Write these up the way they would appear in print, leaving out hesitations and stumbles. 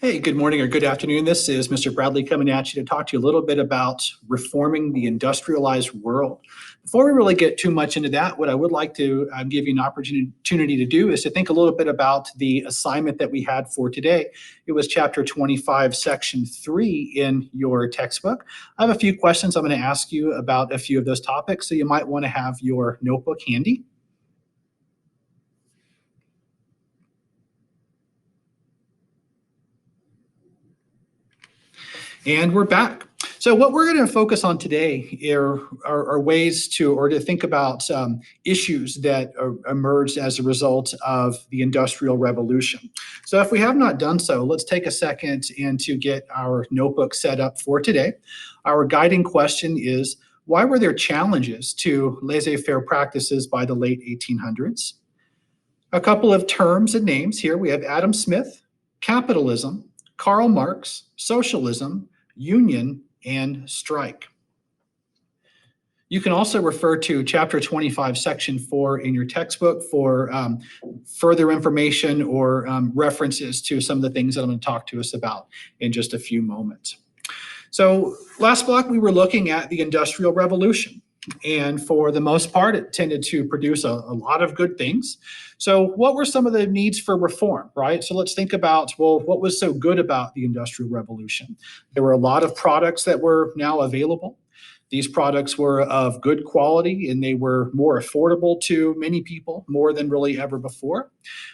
Hey, good morning or good afternoon. This is Mr. Bradley coming at you to talk to you a little bit about reforming the industrialized world. Before we really get too much into that, what I would like to give you an opportunity to do is to think a little bit about the assignment that we had for today. It was chapter 25, section 3 in your textbook. I have a few questions I'm going to ask you about a few of those topics, so you might want to have your notebook handy. And we're back. So what we're going to focus on today are ways to think about issues that emerged as a result of the Industrial Revolution. So if we have not done so, let's take a second and to get our notebook set up for today. Our guiding question is, why were there challenges to laissez-faire practices by the late 1800s? A couple of terms and names here. We have Adam Smith, capitalism, Karl Marx, socialism, union, and strike. You can also refer to chapter 25, section 4 in your textbook for further information or references to some of the things that I'm going to talk to us about in just a few moments. So last block, we were looking at the Industrial Revolution. And for the most part, it tended to produce a lot of good things. So what were some of the needs for reform, right? So let's think about, well, what was so good about the Industrial Revolution? There were a lot of products that were now available. These products were of good quality and they were more affordable to many people, more than really ever before.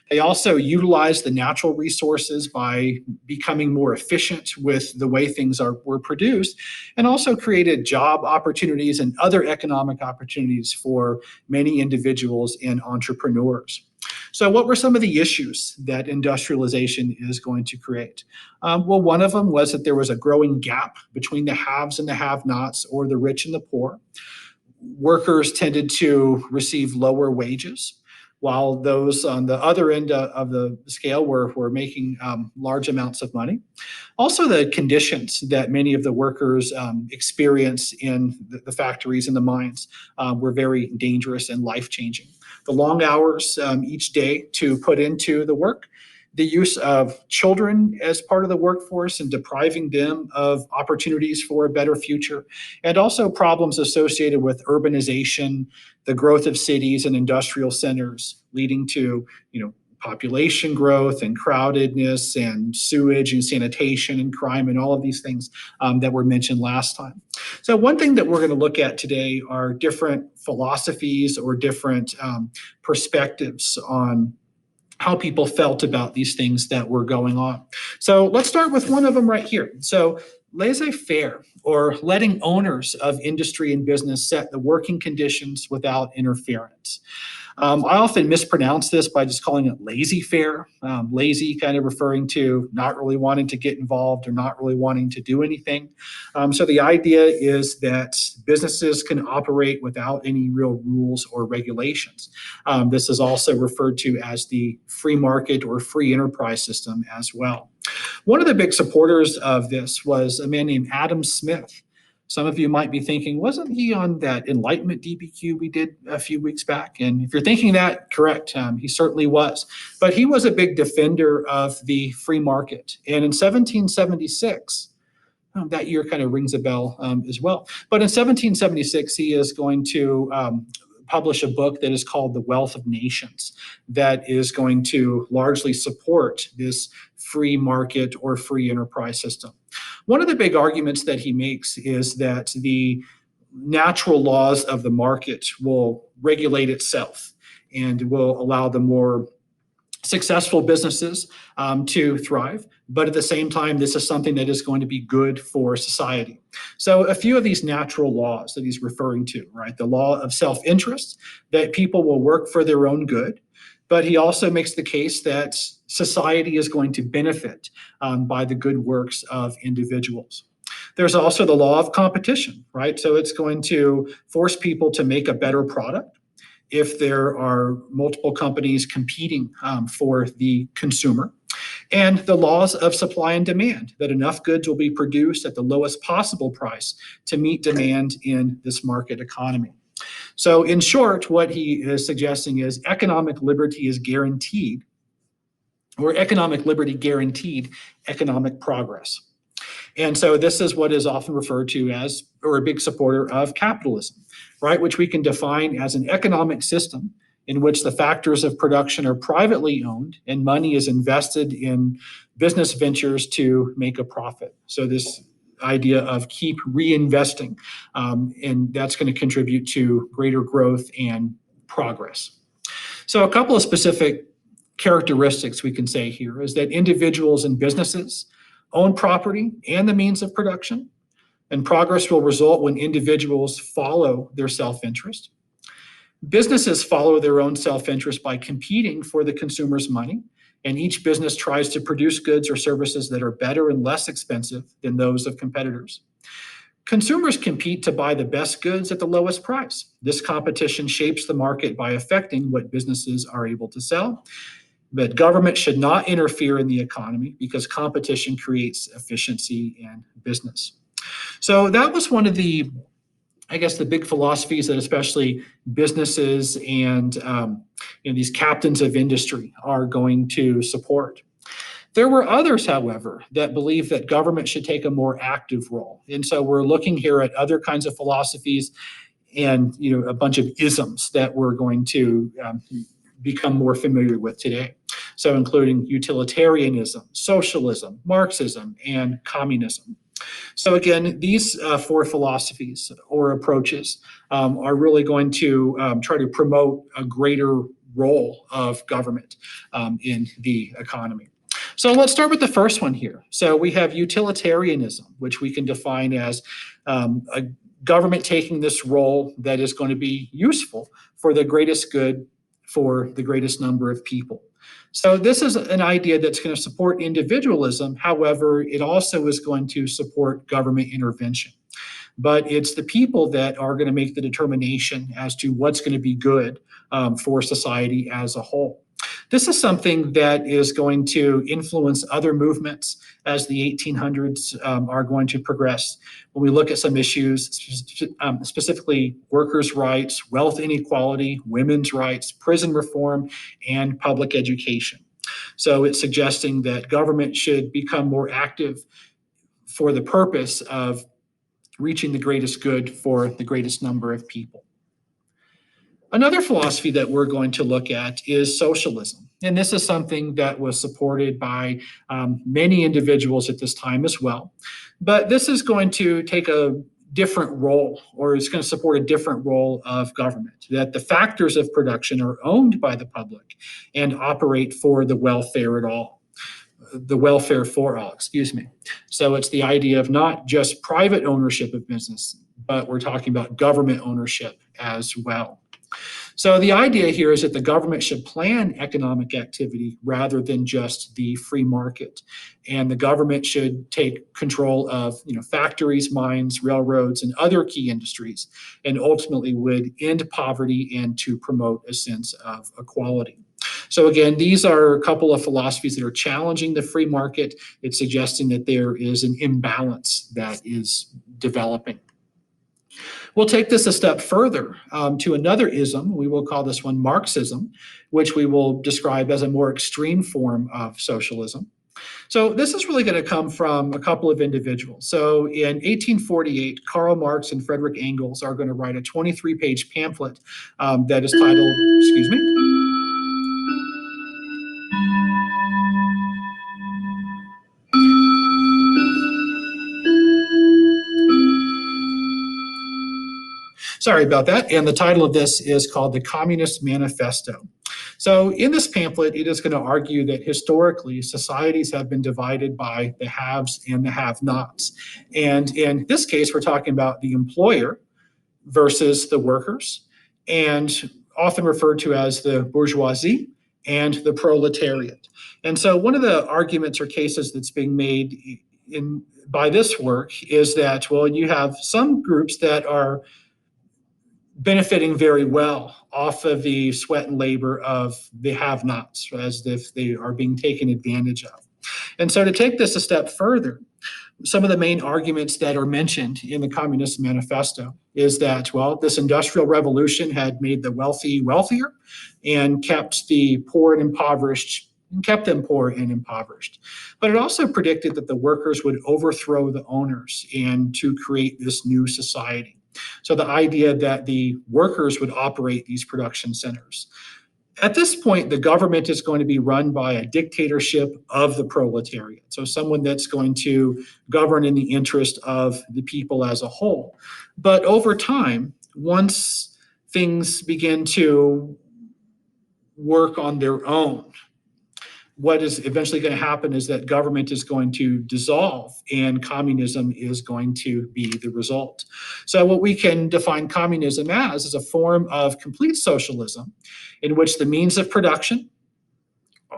They also utilized the natural resources by becoming more efficient with the way things were produced, and also created job opportunities and other economic opportunities for many individuals and entrepreneurs. So what were some of the issues that industrialization is going to create? Well, one of them was that there was a growing gap between the haves and the have-nots, or the rich and the poor. Workers tended to receive lower wages, while those on the other end of the scale were making large amounts of money. Also, the conditions that many of the workers experience in the factories and the mines were very dangerous and life-changing. The long hours each day to put into the work, the use of children as part of the workforce and depriving them of opportunities for a better future, and also problems associated with urbanization, the growth of cities and industrial centers, leading to, population growth and crowdedness and sewage and sanitation and crime and all of these things that were mentioned last time. So one thing that we're going to look at today are different philosophies or different perspectives on how people felt about these things that were going on. So let's start with one of them right here. So laissez-faire, or letting owners of industry and business set the working conditions without interference. I often mispronounce this by just calling it laissez-faire. Lazy kind of referring to not really wanting to get involved or not really wanting to do anything. So the idea is that businesses can operate without any real rules or regulations. This is also referred to as the free market or free enterprise system as well. One of the big supporters of this was a man named Adam Smith. Some of you might be thinking, wasn't he on that Enlightenment DBQ we did a few weeks back? And if you're thinking that, correct, he certainly was. But he was a big defender of the free market. And in 1776, that year kind of rings a bell as well. But in 1776, he is going to publish a book that is called The Wealth of Nations, that is going to largely support this free market or free enterprise system. One of the big arguments that he makes is that the natural laws of the market will regulate itself and will allow the more successful businesses to thrive. But at the same time, this is something that is going to be good for society. So a few of these natural laws that he's referring to, right? The law of self-interest, that people will work for their own good. But he also makes the case that society is going to benefit by the good works of individuals. There's also the law of competition, right? So it's going to force people to make a better product if there are multiple companies competing for the consumer. And the laws of supply and demand, that enough goods will be produced at the lowest possible price to meet demand in this market economy. So in short, what he is suggesting is economic liberty is guaranteed or economic liberty guaranteed economic progress. And so this is what is often referred to as, or a big supporter of capitalism, right? Which we can define as an economic system in which the factors of production are privately owned and money is invested in business ventures to make a profit. So this idea of keep reinvesting, and that's going to contribute to greater growth and progress. So a couple of specific characteristics we can say here is that individuals and businesses own property and the means of production, and progress will result when individuals follow their self-interest. Businesses follow their own self-interest by competing for the consumer's money, and each business tries to produce goods or services that are better and less expensive than those of competitors. Consumers compete to buy the best goods at the lowest price. This competition shapes the market by affecting what businesses are able to sell. But government should not interfere in the economy because competition creates efficiency and business. So that was one of the, I guess, the big philosophies that especially businesses and these captains of industry are going to support. There were others, however, that believe that government should take a more active role. And so we're looking here at other kinds of philosophies and a bunch of isms that we're going to become more familiar with today. So including utilitarianism, socialism, Marxism, and communism. So again, these four philosophies or approaches are really going to try to promote a greater role of government in the economy. So let's start with the first one here. So we have utilitarianism, which we can define as a government taking this role that is going to be useful for the greatest good for the greatest number of people. So this is an idea that's going to support individualism. However, it also is going to support government intervention. But it's the people that are going to make the determination as to what's going to be good for society as a whole. This is something that is going to influence other movements as the 1800s are going to progress. When we look at some issues, specifically workers' rights, wealth inequality, women's rights, prison reform, and public education. So it's suggesting that government should become more active for the purpose of reaching the greatest good for the greatest number of people. Another philosophy that we're going to look at is socialism. And this is something that was supported by many individuals at this time as well. But this is going to take a different role, or it's going to support a different role of government, that the factors of production are owned by the public and operate for the welfare for all, So it's the idea of not just private ownership of business, but we're talking about government ownership as well. So the idea here is that the government should plan economic activity rather than just the free market. And the government should take control of factories, mines, railroads, and other key industries, and ultimately would end poverty and to promote a sense of equality. So again, these are a couple of philosophies that are challenging the free market. It's suggesting that there is an imbalance that is developing. We'll take this a step further to another ism. We will call this one Marxism, which we will describe as a more extreme form of socialism. So this is really going to come from a couple of individuals. So in 1848, Karl Marx and Friedrich Engels are going to write a 23-page pamphlet that is titled, excuse me. Sorry about that. And the title of this is called The Communist Manifesto. So in this pamphlet, it is going to argue that historically societies have been divided by the haves and the have-nots. And in this case, we're talking about the employer versus the workers, and often referred to as the bourgeoisie and the proletariat. And so one of the arguments or cases that's being made by this work is that, well, you have some groups that are benefiting very well off of the sweat and labor of the have-nots, as if they are being taken advantage of. And so to take this a step further, some of the main arguments that are mentioned in the Communist Manifesto is that, well, this industrial revolution had made the wealthy wealthier and kept the poor and impoverished and kept them poor and impoverished. But it also predicted that the workers would overthrow the owners and to create this new society. So the idea that the workers would operate these production centers. At this point, the government is going to be run by a dictatorship of the proletariat. So someone that's going to govern in the interest of the people as a whole. But over time, once things begin to work on their own, what is eventually going to happen is that government is going to dissolve and communism is going to be the result. So what we can define communism as is a form of complete socialism in which the means of production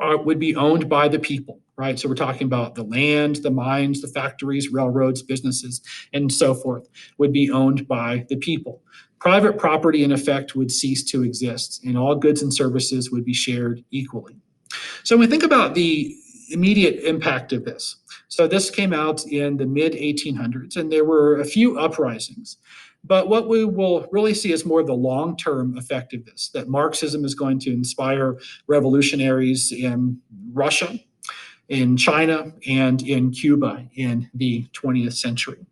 would be owned by the people, right? So we're talking about the land, the mines, the factories, railroads, businesses, and so forth would be owned by the people. Private property, in effect, would cease to exist, and all goods and services would be shared equally. So when we think about the immediate impact of this, so this came out in the mid 1800s, and there were a few uprisings. But what we will really see is more the long-term effect of this, that Marxism is going to inspire revolutionaries in Russia, in China, and in Cuba in the 20th century.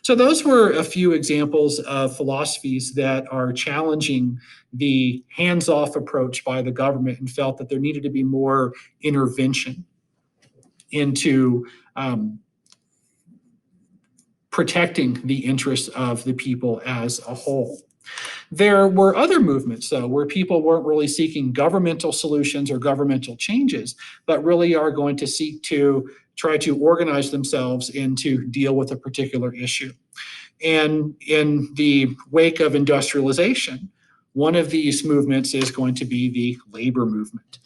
So those were a few examples of philosophies that are challenging the hands-off approach by the government and felt that there needed to be more intervention into protecting the interests of the people as a whole. There were other movements, though, where people weren't really seeking governmental solutions or governmental changes, but really are going to seek to try to organize themselves and to deal with a particular issue. And in the wake of industrialization, one of these movements is going to be the labor movement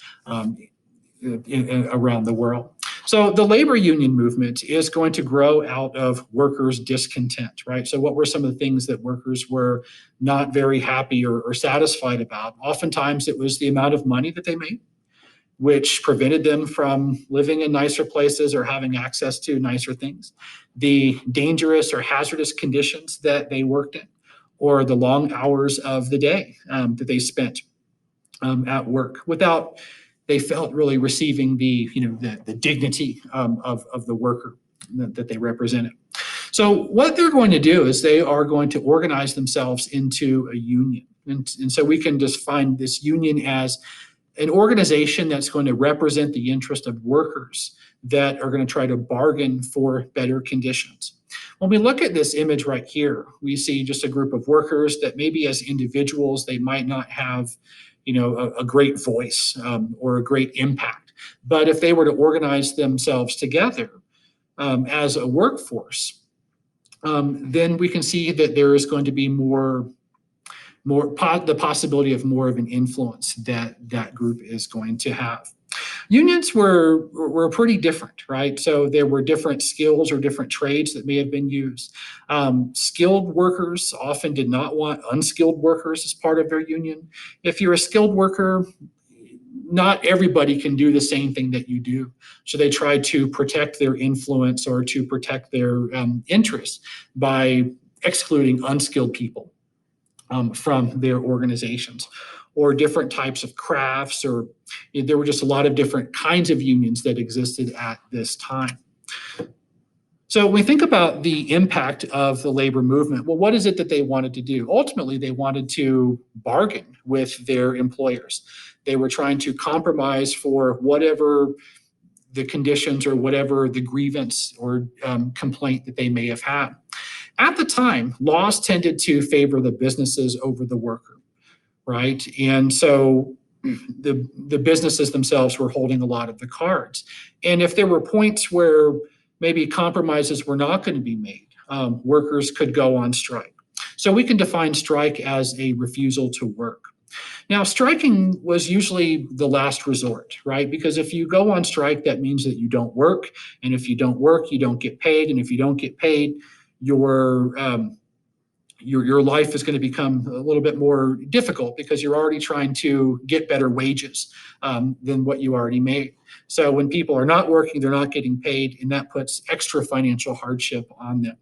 around the world. So the labor union movement is going to grow out of workers' discontent, right? So what were some of the things that workers were not very happy or satisfied about? Oftentimes it was the amount of money that they made, which prevented them from living in nicer places or having access to nicer things, the dangerous or hazardous conditions that they worked in, or the long hours of the day that they spent at work without they felt really receiving the dignity of the worker that they represented. So what they're going to do is they are going to organize themselves into a union. And so we can just find this union as an organization that's going to represent the interest of workers that are going to try to bargain for better conditions. When we look at this image right here, we see just a group of workers that maybe as individuals, they might not have a great voice or a great impact. But if they were to organize themselves together as a workforce, then we can see that there is going to be the possibility of more of an influence that group is going to have. Unions were pretty different, right? So there were different skills or different trades that may have been used. Skilled workers often did not want unskilled workers as part of their union. If you're a skilled worker, not everybody can do the same thing that you do. So they try to protect their influence or to protect their interests by excluding unskilled people from their organizations, or different types of crafts, or there were just a lot of different kinds of unions that existed at this time. So when we think about the impact of the labor movement, well, what is it that they wanted to do? Ultimately, they wanted to bargain with their employers. They were trying to compromise for whatever the conditions or whatever the grievance or complaint that they may have had. At the time, laws tended to favor the businesses over the worker, right? And so the businesses themselves were holding a lot of the cards. And if there were points where maybe compromises were not going to be made, workers could go on strike. So we can define strike as a refusal to work. Now, striking was usually the last resort, right? Because if you go on strike, that means that you don't work. And if you don't work, you don't get paid. And if you don't get paid, your life is going to become a little bit more difficult because you're already trying to get better wages than what you already made. So when people are not working, they're not getting paid, and that puts extra financial hardship on them.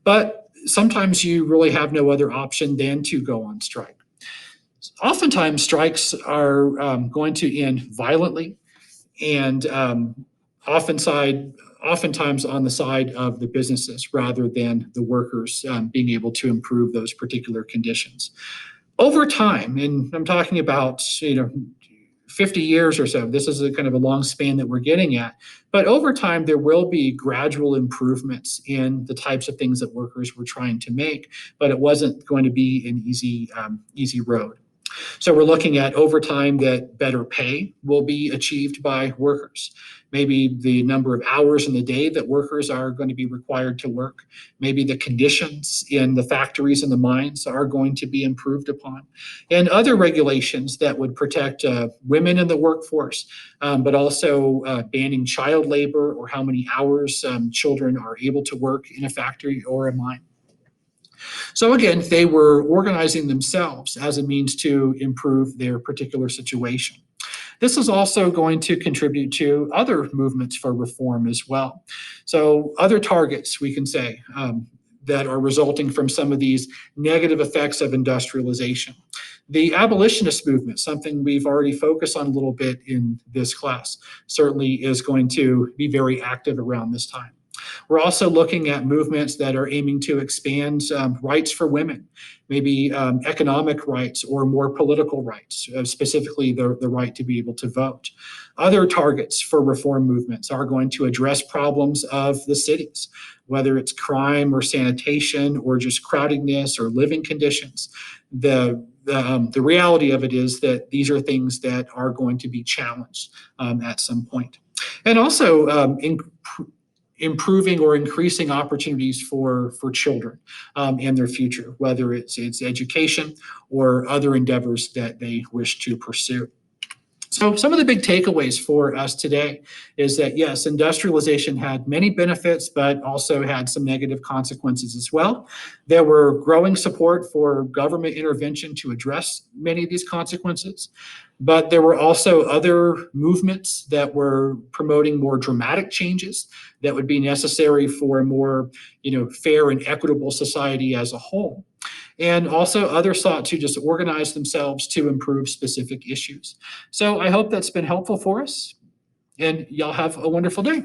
But sometimes you really have no other option than to go on strike. Oftentimes, strikes are going to end violently and oftentimes on the side of the businesses rather than the workers being able to improve those particular conditions. Over time, and I'm talking about 50 years or so, this is a kind of a long span that we're getting at, but over time there will be gradual improvements in the types of things that workers were trying to make, but it wasn't going to be an easy road. So we're looking at over time that better pay will be achieved by workers. Maybe the number of hours in the day that workers are going to be required to work. Maybe the conditions in the factories and the mines are going to be improved upon. And other regulations that would protect women in the workforce, but also banning child labor or how many hours children are able to work in a factory or a mine. So again, they were organizing themselves as a means to improve their particular situation. This is also going to contribute to other movements for reform as well. So other targets, we can say, that are resulting from some of these negative effects of industrialization. The abolitionist movement, something we've already focused on a little bit in this class, certainly is going to be very active around this time. We're also looking at movements that are aiming to expand rights for women, maybe economic rights or more political rights, specifically the right to be able to vote. Other targets for reform movements are going to address problems of the cities, whether it's crime or sanitation or just crowdedness or living conditions. The reality of it is that these are things that are going to be challenged at some point. And also improving or increasing opportunities for children and their future, whether it's education or other endeavors that they wish to pursue. So some of the big takeaways for us today is that, yes, industrialization had many benefits, but also had some negative consequences as well. There were growing support for government intervention to address many of these consequences, but there were also other movements that were promoting more dramatic changes that would be necessary for a more, fair and equitable society as a whole. And also others sought to just organize themselves to improve specific issues. So I hope that's been helpful for us, and y'all have a wonderful day.